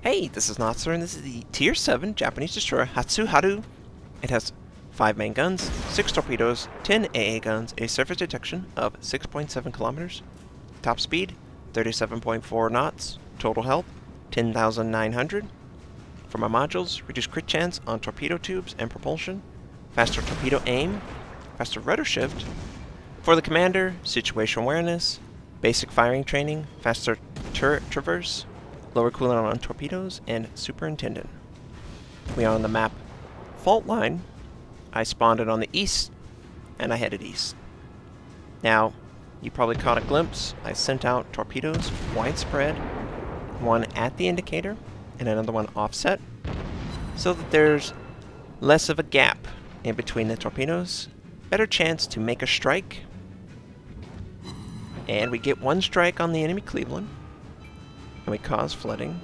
Hey, this is Notser, and this is the Tier 7 Japanese destroyer Hatsuharu. It has 5 main guns, 6 torpedoes, 10 AA guns, a surface detection of 6.7 kilometers, top speed 37.4 knots, total health 10,900. For my modules, reduce crit chance on torpedo tubes and propulsion, faster torpedo aim, faster rudder shift. For the commander, situation awareness, basic firing training, faster turret traverse, lower cooldown on torpedoes, and superintendent. We are on the map Fault Line. I spawned it on the east, and I headed east. Now, you probably caught a glimpse. I sent out torpedoes widespread, one at the indicator, and another one offset, so that there's less of a gap in between the torpedoes, better chance to make a strike, and we get one strike on the enemy Cleveland, and we cause flooding,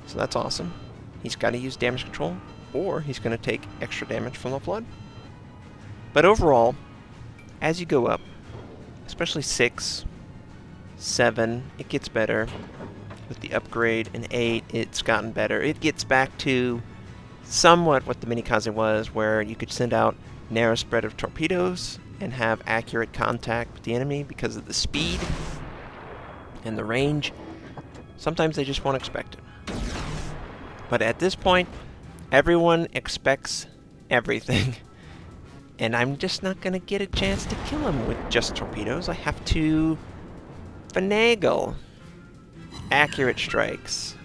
so that's awesome. He's got to use damage control, or he's going to take extra damage from the flood. But overall, as you go up, especially 6, 7, it gets better. With the upgrade in 8, it's gotten better. It gets back to somewhat what the Minikaze was, where you could send out narrow spread of torpedoes and have accurate contact with the enemy because of the speed and the range. Sometimes they just won't expect it. But at this point, everyone expects everything. And I'm just not going to get a chance to kill him with just torpedoes. I have to finagle accurate strikes.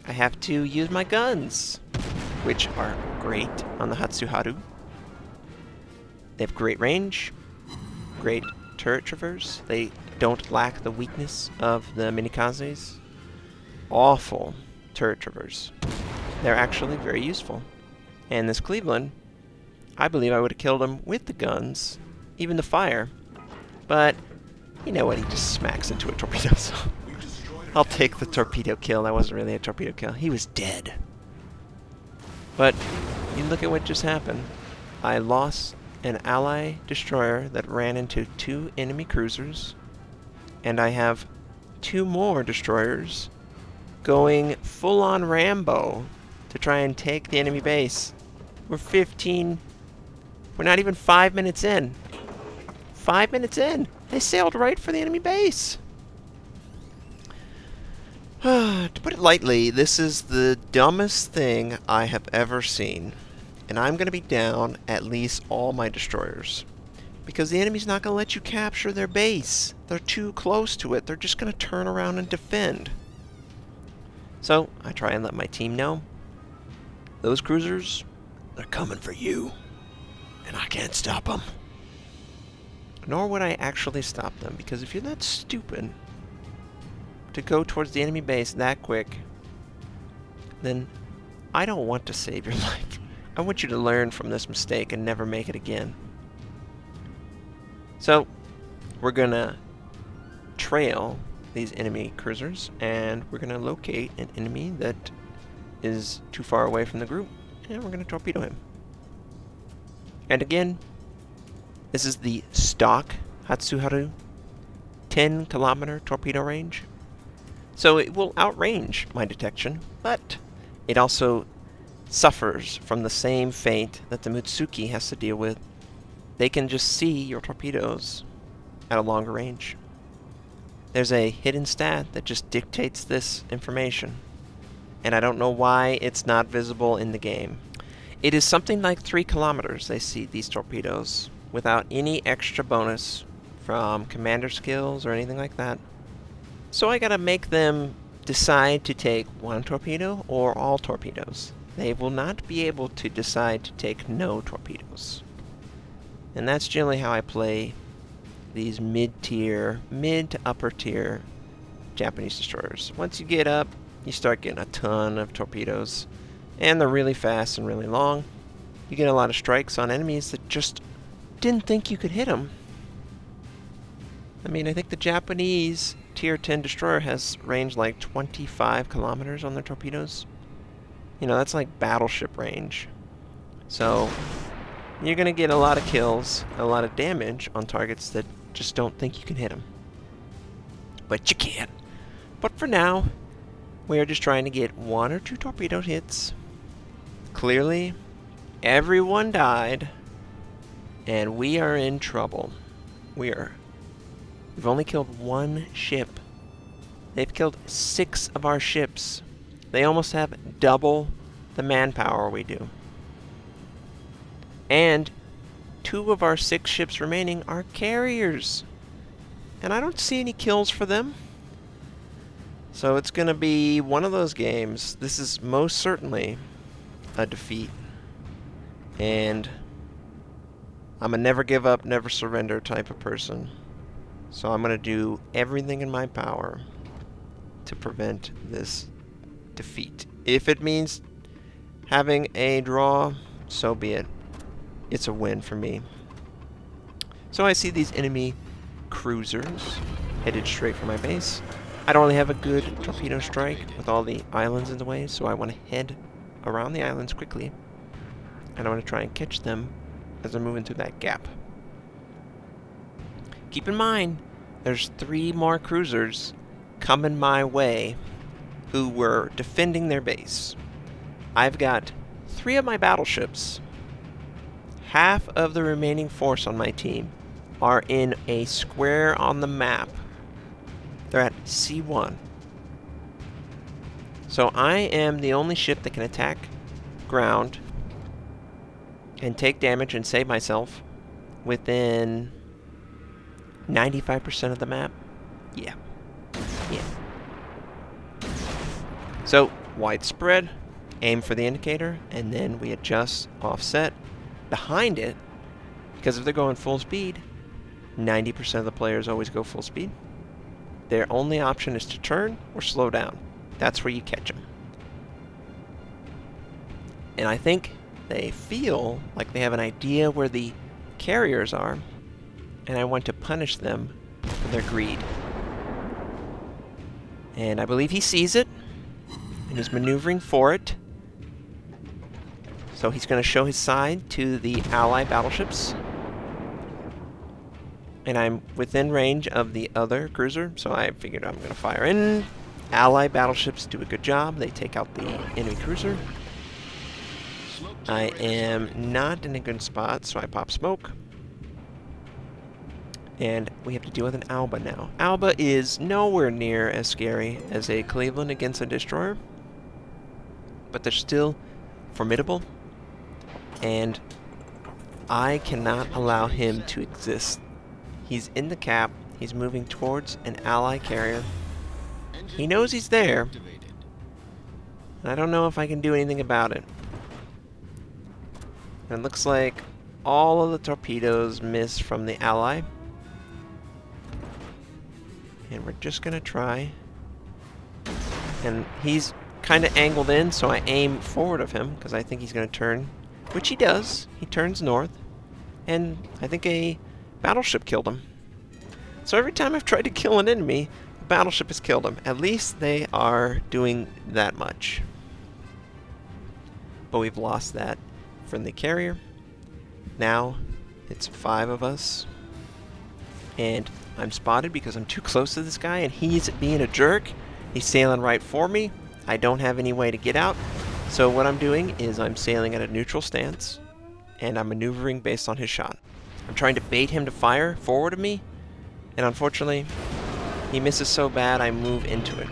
I have to use my guns, which are great on the Hatsuharu. They have great range, great turret traverse. They don't lack the weakness of the Minikazes. Awful turret traverse. They're actually very useful. And this Cleveland, I believe I would have killed him with the guns, even the fire. But, you know what, he just smacks into a torpedo, so I'll take the torpedo kill. That wasn't really a torpedo kill. He was dead. But, you look at what just happened. I lost an ally destroyer that ran into 2 enemy cruisers, and I have 2 more destroyers going full-on Rambo to try and take the enemy base. We're not even 5 minutes in. 5 minutes in! They sailed right for the enemy base! To put it lightly, this is the dumbest thing I have ever seen. And I'm going to be down at least all my destroyers. Because the enemy's not going to let you capture their base. They're too close to it. They're just going to turn around and defend. So, I try and let my team know. Those cruisers, they're coming for you. And I can't stop them. Nor would I actually stop them. Because if you're that stupid to go towards the enemy base that quick, then I don't want to save your life. I want you to learn from this mistake and never make it again. So, we're gonna trail these enemy cruisers, and we're gonna locate an enemy that is too far away from the group, and we're gonna torpedo him. And again, this is the stock Hatsuharu 10-kilometer torpedo range. So it will outrange my detection, but it also suffers from the same fate that the Mutsuki has to deal with. They can just see your torpedoes at a longer range. There's a hidden stat that just dictates this information, and I don't know why it's not visible in the game. It is something like 3 kilometers they see these torpedoes without any extra bonus from commander skills or anything like that. So I gotta make them decide to take 1 torpedo or all torpedoes. They will not be able to decide to take no torpedoes. And that's generally how I play these mid to upper tier Japanese destroyers. Once you get up, you start getting a ton of torpedoes. And they're really fast and really long. You get a lot of strikes on enemies that just didn't think you could hit them. I mean, I think the Japanese Tier 10 destroyer has range like 25 kilometers on their torpedoes. You know, that's like battleship range. So, you're going to get a lot of kills, a lot of damage on targets that just don't think you can hit them. But you can. But for now, We are just trying to get 1 or 2 torpedo hits. Clearly, everyone died, and we are in trouble. We've only killed 1 ship. They've killed 6 of our ships. They almost have double the manpower we do. And 2 of our 6 ships remaining are carriers. And I don't see any kills for them. So it's going to be one of those games. This is most certainly a defeat. And I'm a never give up, never surrender type of person. So I'm going to do everything in my power to prevent this defeat. If it means having a draw, so be it. It's a win for me. So I see these enemy cruisers headed straight for my base. I don't really have a good torpedo strike with all the islands in the way, so I want to head around the islands quickly. And I want to try and catch them as they're moving through that gap. Keep in mind, there's 3 more cruisers coming my way who were defending their base. I've got 3 of my battleships. Half of the remaining force on my team are in a square on the map. They're at C1. So I am the only ship that can attack ground and take damage and save myself within 95% of the map. Yeah. So, widespread, aim for the indicator, and then we adjust offset behind it, because if they're going full speed, 90% of the players always go full speed. Their only option is to turn or slow down. That's where you catch them. And I think they feel like they have an idea where the carriers are, and I want to punish them for their greed. And I believe he sees it, and he's maneuvering for it. So he's going to show his side to the ally battleships. And I'm within range of the other cruiser, so I figured I'm going to fire in. Ally battleships do a good job. They take out the enemy cruiser. I am not in a good spot, so I pop smoke. And we have to deal with an Alba now. Alba is nowhere near as scary as a Cleveland against a destroyer, but they're still formidable, and I cannot allow him to exist. He's in the cap. He's moving towards an ally carrier. He knows he's there, and I don't know if I can do anything about it. And it looks like all of the torpedoes miss from the ally. And we're just going to try. And he's kind of angled in, so I aim forward of him because I think he's going to turn, which he does. He turns north, and I think a battleship killed him. So every time I've tried to kill an enemy, a battleship has killed him. At least they are doing that much. But we've lost that friendly carrier. Now it's 5 of us, and I'm spotted because I'm too close to this guy, and he's being a jerk. He's sailing right for me. I don't have any way to get out. So what I'm doing is I'm sailing at a neutral stance, and I'm maneuvering based on his shot. I'm trying to bait him to fire forward of me, and unfortunately, he misses so bad I move into it.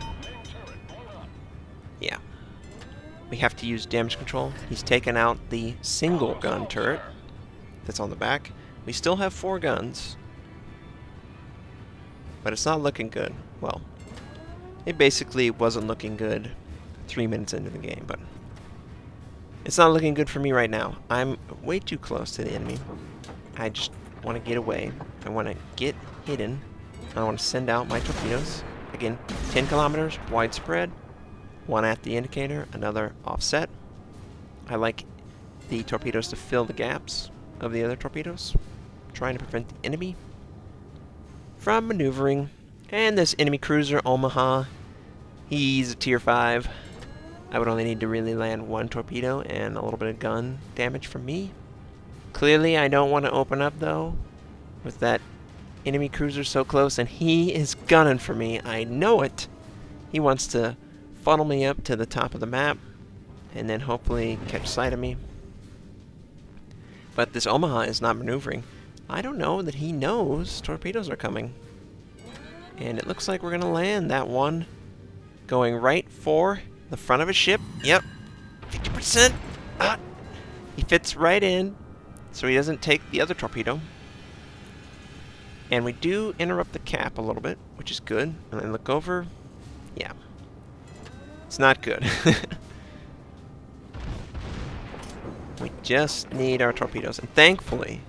Yeah. We have to use damage control. He's taken out the single gun turret that's on the back. We still have 4 guns, but it's not looking good. Well, it basically wasn't looking good 3 minutes into the game, but it's not looking good for me right now. I'm way too close to the enemy. I just want to get away. I want to get hidden. I want to send out my torpedoes. Again, 10 kilometers, widespread. 1 at the indicator, another offset. I like the torpedoes to fill the gaps of the other torpedoes, trying to prevent the enemy from maneuvering. And this enemy cruiser, Omaha, he's a tier 5. I would only need to really land 1 torpedo and a little bit of gun damage from me. Clearly, I don't want to open up, though, with that enemy cruiser so close, and he is gunning for me. I know it. He wants to funnel me up to the top of the map, and then hopefully catch sight of me. But this Omaha is not maneuvering. I don't know that he knows torpedoes are coming. And it looks like we're going to land that one going right for the front of a ship. Yep, 50%. He fits right in, so he doesn't take the other torpedo. And we do interrupt the cap a little bit, which is good. And then look over. Yeah. It's not good. We just need our torpedoes. And thankfully,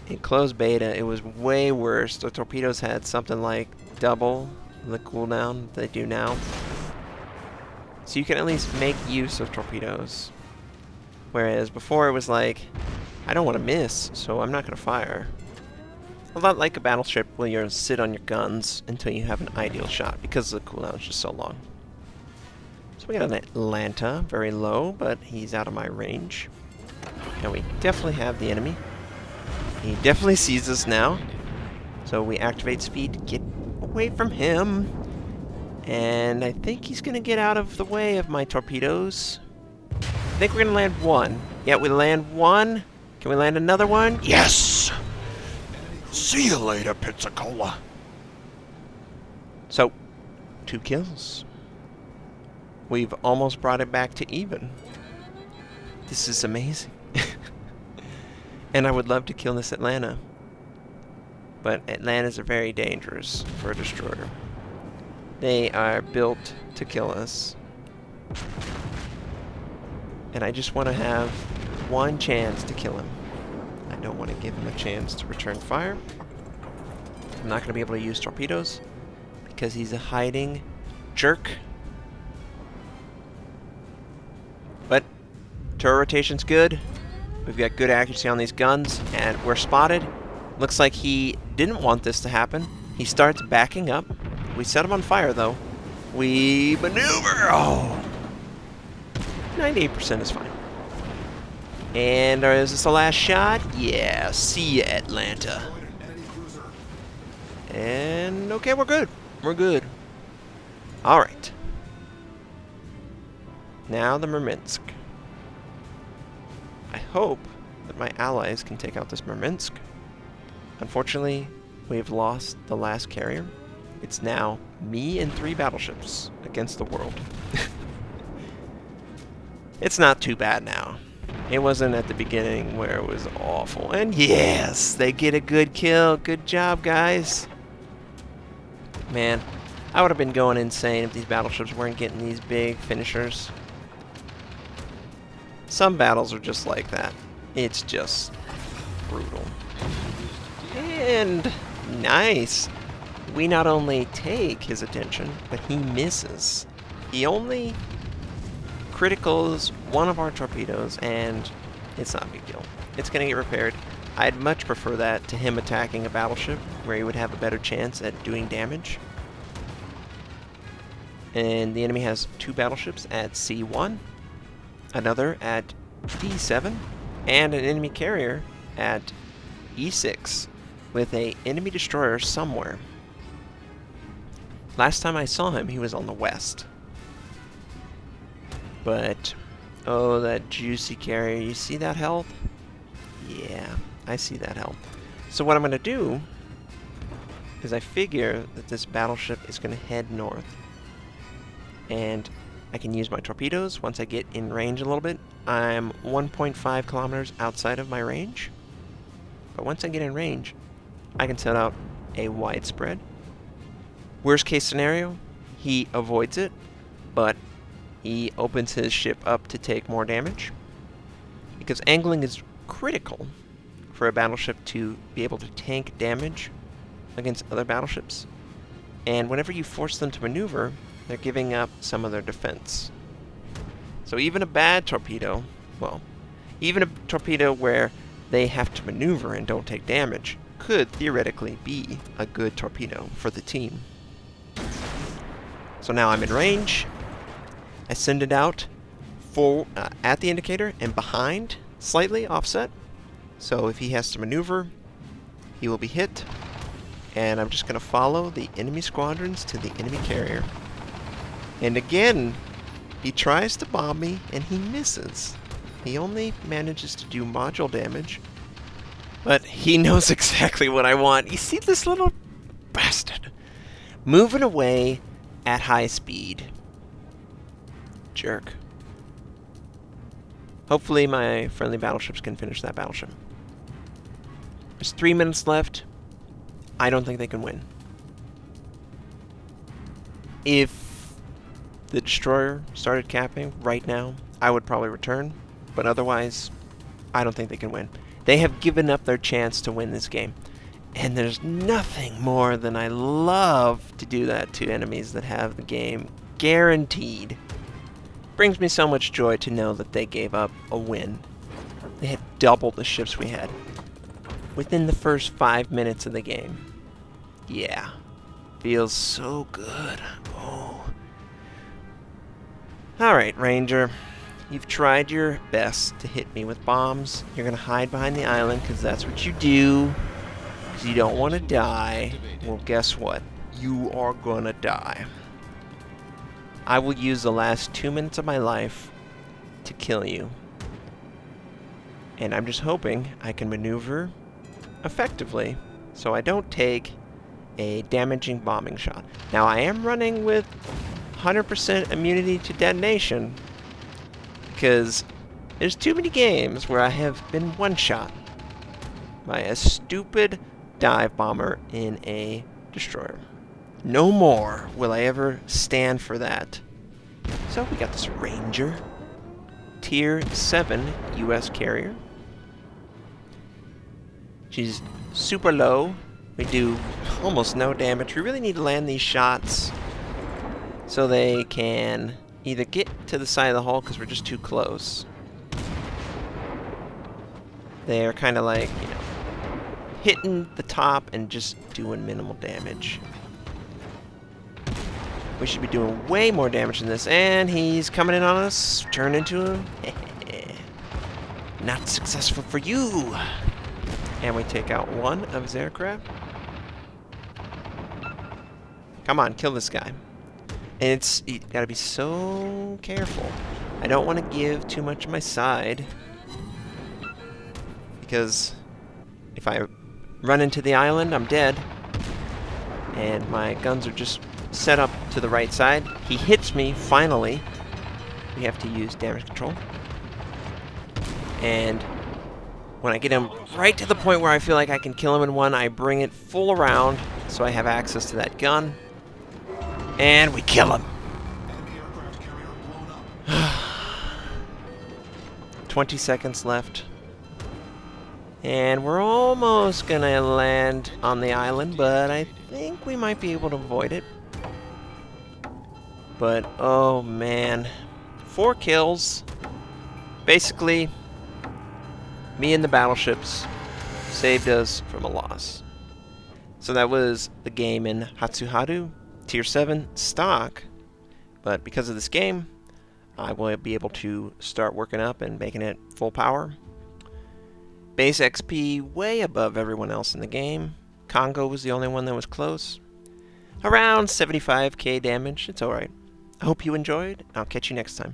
in closed beta, it was way worse. The torpedoes had something like double the cooldown they do now. So you can at least make use of torpedoes. Whereas before it was like, I don't want to miss, so I'm not going to fire. A lot like a battleship where you sit on your guns until you have an ideal shot because the cooldown is just so long. So we got an Atlanta, very low, but he's out of my range. And we definitely have the enemy. He definitely sees us now. So we activate speed to get away from him. And I think he's going to get out of the way of my torpedoes. I think we're going to land one. Yeah, we land one. Can we land another one? Yes! See you later, Pizza-Cola. So, 2 kills. We've almost brought it back to even. This is amazing. And I would love to kill this Atlanta. But Atlantas are very dangerous for a destroyer. They are built to kill us. And I just want to have one chance to kill him. I don't want to give him a chance to return fire. I'm not going to be able to use torpedoes because he's a hiding jerk. But turret rotation's good. We've got good accuracy on these guns, and we're spotted. Looks like he didn't want this to happen. He starts backing up. We set him on fire, though. We maneuver! Oh! 98% is fine. And is this the last shot? Yeah, see ya, Atlanta. And okay, we're good. We're good. Alright. Now the Murmansk. I hope that my allies can take out this Murmansk. Unfortunately, we've lost the last carrier. It's now me and 3 battleships against the world. It's not too bad now. It wasn't at the beginning where it was awful. And yes, they get a good kill. Good job, guys. Man, I would have been going insane if these battleships weren't getting these big finishers. Some battles are just like that. It's just brutal. And nice. We not only take his attention, but he misses. He only criticals one of our torpedoes, and it's not a big deal. It's going to get repaired. I'd much prefer that to him attacking a battleship, where he would have a better chance at doing damage. And the enemy has 2 battleships at C1, another at D7, and an enemy carrier at E6, with an enemy destroyer somewhere. Last time I saw him, he was on the west. But, oh, that juicy carrier. You see that health? Yeah, I see that health. So what I'm going to do is I figure that this battleship is going to head north. And I can use my torpedoes once I get in range a little bit. I'm 1.5 kilometers outside of my range. But once I get in range, I can set out a widespread. Worst case scenario, he avoids it, but he opens his ship up to take more damage. Because angling is critical for a battleship to be able to tank damage against other battleships. And whenever you force them to maneuver, they're giving up some of their defense. So even a bad torpedo, well, even a torpedo where they have to maneuver and don't take damage, could theoretically be a good torpedo for the team. So now I'm in range. I send it out full at the indicator and behind, slightly offset. So if he has to maneuver, he will be hit. And I'm just going to follow the enemy squadrons to the enemy carrier. And again, he tries to bomb me, and he misses. He only manages to do module damage, but he knows exactly what I want. You see this little bastard moving away at high speed. Jerk. Hopefully my friendly battleships can finish that battleship. There's 3 minutes left. I don't think they can win. If the destroyer started capping right now, I would probably return. But otherwise, I don't think they can win. They have given up their chance to win this game. And there's nothing more than I love to do that to enemies that have the game guaranteed. Brings me so much joy to know that they gave up a win. They had double the ships we had within the first 5 minutes of the game. Yeah. Feels so good. Oh. Alright, Ranger. You've tried your best to hit me with bombs. You're going to hide behind the island because that's what you do. Because you don't want to die. Well, guess what? You are going to die. I will use the last 2 minutes of my life to kill you. And I'm just hoping I can maneuver effectively so I don't take a damaging bombing shot. Now, I am running with 100% immunity to detonation because there's too many games where I have been one-shot by a stupid dive bomber in a destroyer. No more will I ever stand for that. So we got this Ranger, Tier 7 US carrier. She's super low. We do almost no damage. We really need to land these shots so they can either get to the side of the hull because we're just too close. They're kind of like, you know, hitting the top and just doing minimal damage. We should be doing way more damage than this. And he's coming in on us. Turn into him. Not successful for you. And we take out one of his aircraft. Come on, kill this guy. And you gotta be so careful. I don't want to give too much of my side, because if I run into the island, I'm dead. And my guns are just set up to the right side. He hits me, finally. We have to use damage control. And when I get him right to the point where I feel like I can kill him in one, I bring it full around so I have access to that gun. And we kill him. 20 seconds left. And we're almost gonna land on the island, but I think we might be able to avoid it. But, oh man. 4 kills. Basically, me and the battleships saved us from a loss. So that was the game in Hatsuharu, Tier 7 stock. But because of this game, I will be able to start working up and making it full power. Base XP way above everyone else in the game. Congo was the only one that was close. Around 75k damage. It's alright. I hope you enjoyed. I'll catch you next time.